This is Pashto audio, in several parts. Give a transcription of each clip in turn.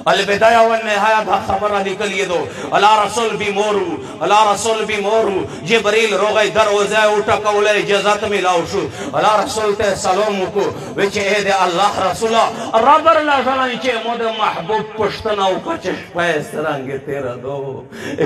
البداية والنهاية دا خبر لیکل یہ دو اللہ رسول بھی مورو جبریل روغی دروازه اٹھکولے اجازت ملاو شو اللہ رسول تے سلام کو وچے اے دے اللہ رسولا رب اللہ تعالی چے مود محبوب پشتنا او چش پیس رنگ تیرا دو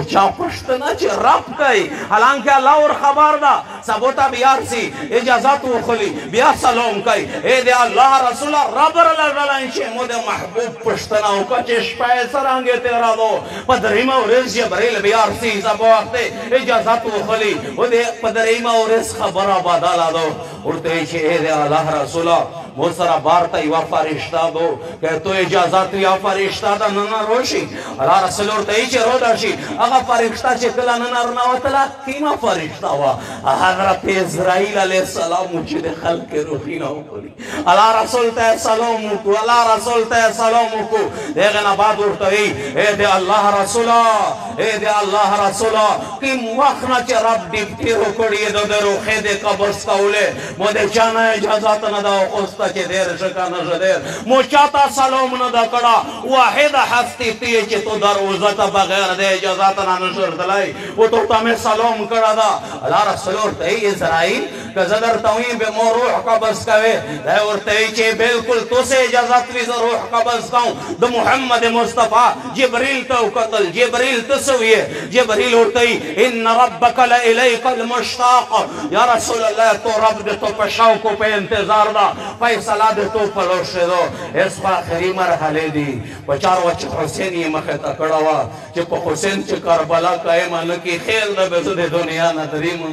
چا پشتنا چے رب کئی حالانکہ اللہ اور خبر دا سبوتا بیار سی اجازت و خلی بیا سلام کئی اے دے اللہ رسولا رب اللہ تعالی چے مود محبوب پشتنا او چش پیس رنگ تیرا دو پدریما ورز جبریل بیار سی سب وقت اجازت و خلی و دے پدریما ورز خبر آبادالا دو اور تیچے اے دے اللہ رسولا موسرا بارتا یوا فرشتہ دو کہ تو اجازت یا فرشتہ دا ننا روشی اللہ رسول اور تیچے رو داشی اگا فرشتہ چکلا ننا رناوتلا کیما فرشتہ ہوا حضرت اسرائیل علیہ السلام مجھے خلق روحی نہ ہوئی اللہ رسول تے سلام کو اللہ رسول تے سلام کو دیکھنا بعد اور تہی اے دے اللہ رسولا کیم وقت نہ چے رب ڈپٹی ہو کڑی دو دے روخے دے قبرس کولے مودے چانا اجازت نہ دا خوستا چے دیر شکا نہ دیر موچاتا سلام نہ دا کڑا واحد ہستی تیے چے تو دروزتا بغیر دے اجازت نہ نشر دلائی وہ تو تمہیں سلام کڑا دا اللہ رسول اور تہی اسرائیل کہ زدر توین بے مو روح قبض کوئے دے اور تہی چے بالکل تو سے اجازت ویز روح قبض کاؤں دو محمد مصطفیٰ جبریل تو قتل جبریل تسویے جبریل اور تہی ان ربک لئلیک المشتاق یا رسول اللہ تو رب دے تو پشاو کو پہ انتظار دا فیصلہ دے تو پلوشے دو اس پر آخری مرحلے دی پچار وچ حسین یہ مخیطہ کڑا ہوا چپ حسین چھ کربلا قائمہ نکی خیل دا بیزو دے دنیا ندریم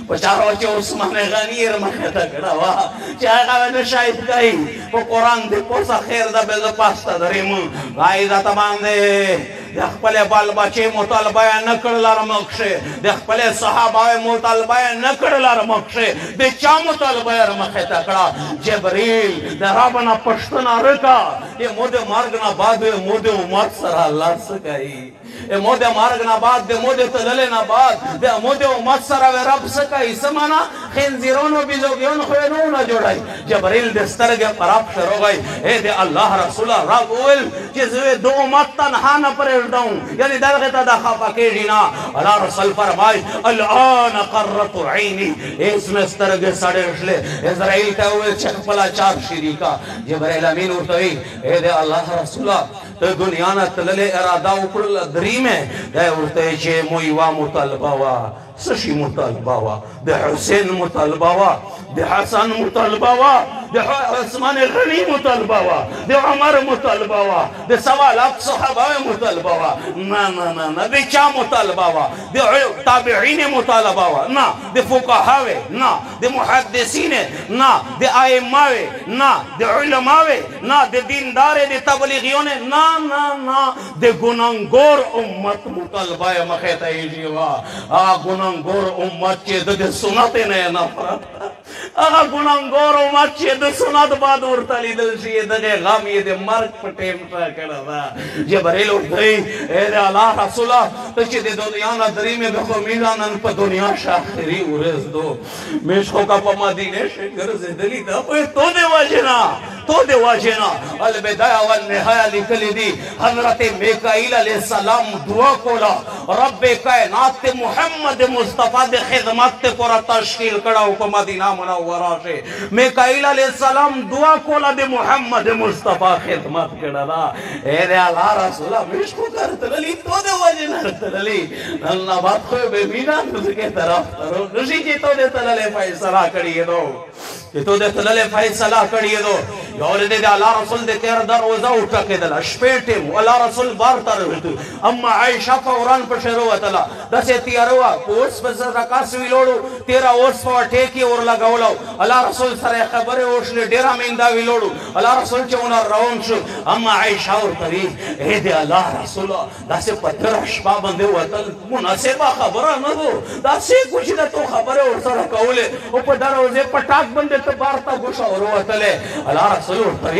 پچار وچ عثمان غنیر مخیطہ کڑا ہوا چاہے گا شاید کئی وہ قرآن دے پوسا خیر دا بیزو پاستا دریم گائی دا تمام دے دیکھ پلے بال بچے مطالبہ نکڑ لار مکشے دیکھ پلے صحابہ مطالبہ نکڑ لار مکشے دے چا مطالبہ رمخے تکڑا جبریل دے رابنا پشتنا رکا یہ مودے مارگنا بعد مودے امت سرا اللہ سکائی اے مودے مارگنا بعد دے مودے تللینا بعد دے مودے امت سرا وے رب سکائی سمانا خنزیرون و بیزوگیون خوینو نہ جوڑائی جبریل دے سترگے پراب شروع گئی اے دے اللہ رسولہ رب اول چیزوے دو امت تنہا نہ پریش داؤں یعنی دلغتا دا خفا کیجینا اللہ رسول فرمائی الان قررت عینی اس میں سترگے سڑے اشلے اسرائیل کا ہوئے چک پلا چار شریکا جبریل امین ارتوئی اے دے اللہ رسولہ تو دنیا نا تللے ارادہ اکڑل دریم ہے دے ارتوئی چھے مویوہ مطالبہ وا سشی مطالبہ وا دے حسین مطالبہ وا دے حسن مطالبہ وا دے عثمان غنی مطالبہ وا دے عمر مطالبہ وا دے سوالات صحابہ مطالبہ وا نا دے چا مطالبہ وا دے تابعین مطالبہ وا نا دے فقہاوے نا دے محدثین نا دے آئماوے نا دے علماوے نا دے دیندارے دے تبلیغیون نا دے گنانگور امت مطالبہ مخیطہ ایجیوا گنانگور امت چے دے سنتے نئے نفرت گنانگور امت چے دے سنت بعد ارتالی دل شیئے دے غام یہ دے مرک پٹیم شا کرا دا جبریل اٹھائی اے دے اللہ رسولہ تچے دے دنیانا دری میں بخو میزانن پا دنیا شاخری ارز دو میشکو کا پا مدینے شکر زدلی دا تو دے واجنا البدایہ والنہایہ لکلی دی حضرت میکائیل علیہ السلام دعا کولا رب کائنات محمد مصطفیٰ دے خدمت تے پورا تشکیل کڑا کو مدینہ منورہ سے میکائیل علیہ السلام دعا کولا دے محمد مصطفیٰ خدمت کڑا دا اے دے اللہ رسولہ مشکو کرتللی تو دے واجنا کرتللی اللہ بات خوئے بے مینان تُس کے طرف ترو نشی چی تو دے تللے فیصلہ کریے دو کہ تو دے تللے فیصلہ کریے دو یور دے اللہ رسول دے تیر دروزہ اٹھا کے دلا شپیٹے مو اللہ رسول بارتا رہتو اما عائشہ فوران پر شروع تلا دسے تیاروا پوس پر رکاسوی لوڑو تیرا اوس پر ٹیکی اور لگاو لو اللہ رسول سر خبر اوشلے ڈیرا مینداوی لوڑو اللہ رسول چونا روان شو اما عائشہ اور تریف اے دے اللہ رسول دسے پتر اشبا بندے وطل مناسبہ خبرہ نہ دو دسے کچھ دے تو خبر اور سر کولے اوپر دروزے پٹاک بندے تو بارتا گوشا اور وطلے اللہ رسول رسول ورته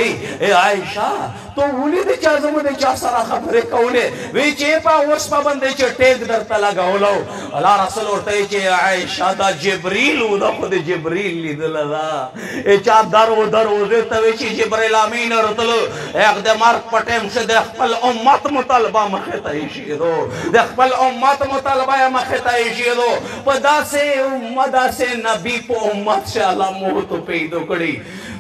اے عائشہ تو ولې د چا زموږ د چا سره خبرې کولې وی چې په اوس په باندې چې ټیک درته لګولو الله رسول ورته چې عائشہ دا جبريل و دا خود جبريل لیدل دا ای چا دروازه ته وی چې جبريل امین ورتلو یک د مرګ په ټیم شه د خپل امت مطالبه مخه ته شي د خپل امت مطالبه مخه ته شي په داسې امت داسې نبی په امت شه الله موږ ته پیدا کړی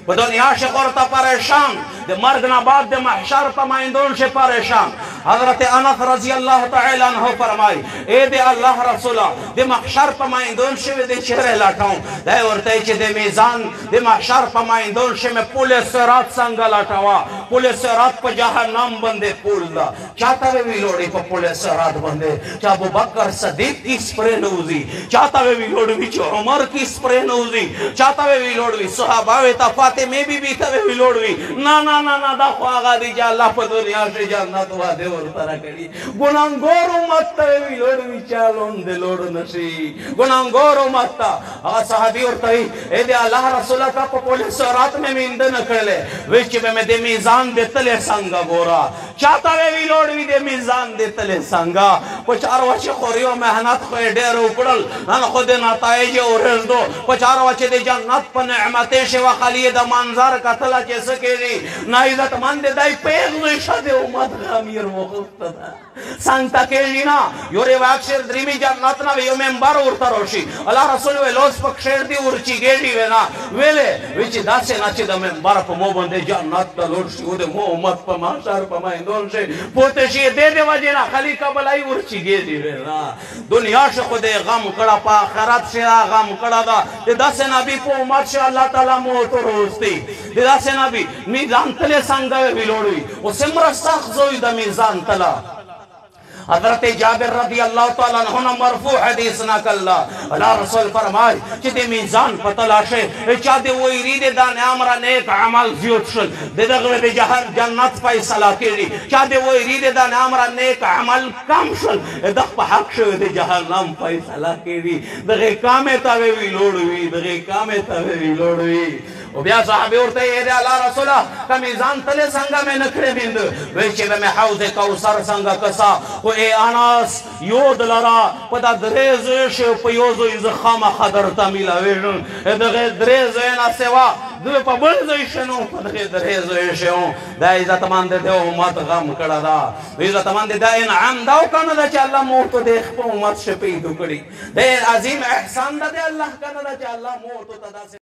په دنیا سے ورته پریشان د مرګ نه بعد د محشر په مایندون سے پریشان حضرت انس رضی الله تعالی عنہ فرمای اے د الله رسول د محشر په مایندون سے د چهره لاټاو دا ورته چې د میزان د محشر په مایندون سے مې پولیس رات څنګه لاټاوا پولیس رات په جهنم باندې پول دا چاته وی لوړی په پولیس رات باندې چې ابو بکر صدیق کی سپرے نوزی چاته وی لوړی چې عمر کی سپرے نوزی چاته وی لوړی صحابه ته فاطمه بی بی ته وی لوړی نه دا خو هغه دی چې الله په دنیا کې جنت واده ورته کړی ګناګور امت ته وی لوړی چالون د لوړ نشي ګناګور امت هغه صحابي ورته اے دی الله رسول ته په پولیس رات مې میند نه کړلې وی چې مې د میزان د تله څنګه ګورا چاته وی لوړی د میزان د تله څنګه په چار ورځې خوريو مهنت خو ډېر وکړل نن خو د نتایج اورېدو په چار ورځې د جنت په نعمتې شو خلی د منظر کتل چې سکیږي نه عزت مند دای پیغلې شده امت غمیر وخت سانتا کېنا یوري واکشر درمی جنت نه یو منبر ورته روشي الله رسول ولوس پکشر دی ورچی ګېډي وینا ویلې وچ داسې نه چې د منبر په مو باندې جنت ته لور شي او د مو امت په محشر په مایندون شي پوته شي دې وجه نه خلی قبلای ورچی ګېډي وینا دنیا شه خو دې غم کړه په آخرت شه غم کړه دا داسې نبی په امت شه الله تعالی مو ته روستي داسې نبی میزان تله څنګه ویلوړي او سمره سخت زوی د میزان تله حضرت جابر رضی اللہ تعالی عنہ مرفوع حدیث نقل اللہ رسول فرمائے کہ دے میزان پتلاشے چا دے وہی ریدے دان امر نیک عمل زیوت شل دے دغه دے جہر جنت فیصلہ کیڑی چا دے وہی ریدے دان امر نیک عمل کم شل دغه په حق شو دے جہنم فیصلہ کیڑی دغه کامه تا وی لوڑوی دغه کامه تا وی لوڑوی او بیا صحابه ورته اے الله رسول کا میزان تله څنګه مې نکړې بیند وای چې مې حوض کوثر څنګه کسا او اے انس یو دلرا په دا درېز شو په یو زوی زخمه خبر ته ملاوي دغه درېز نه سوا دوی په بل ځای شنو په دغه درېز شو دا عزت مند ته امت غم کړه دا عزت مند دا انعام دا کنه چې الله مو ته د خپل امت شپې دوکړي د عظیم احسان ده الله کنه چې الله مو ته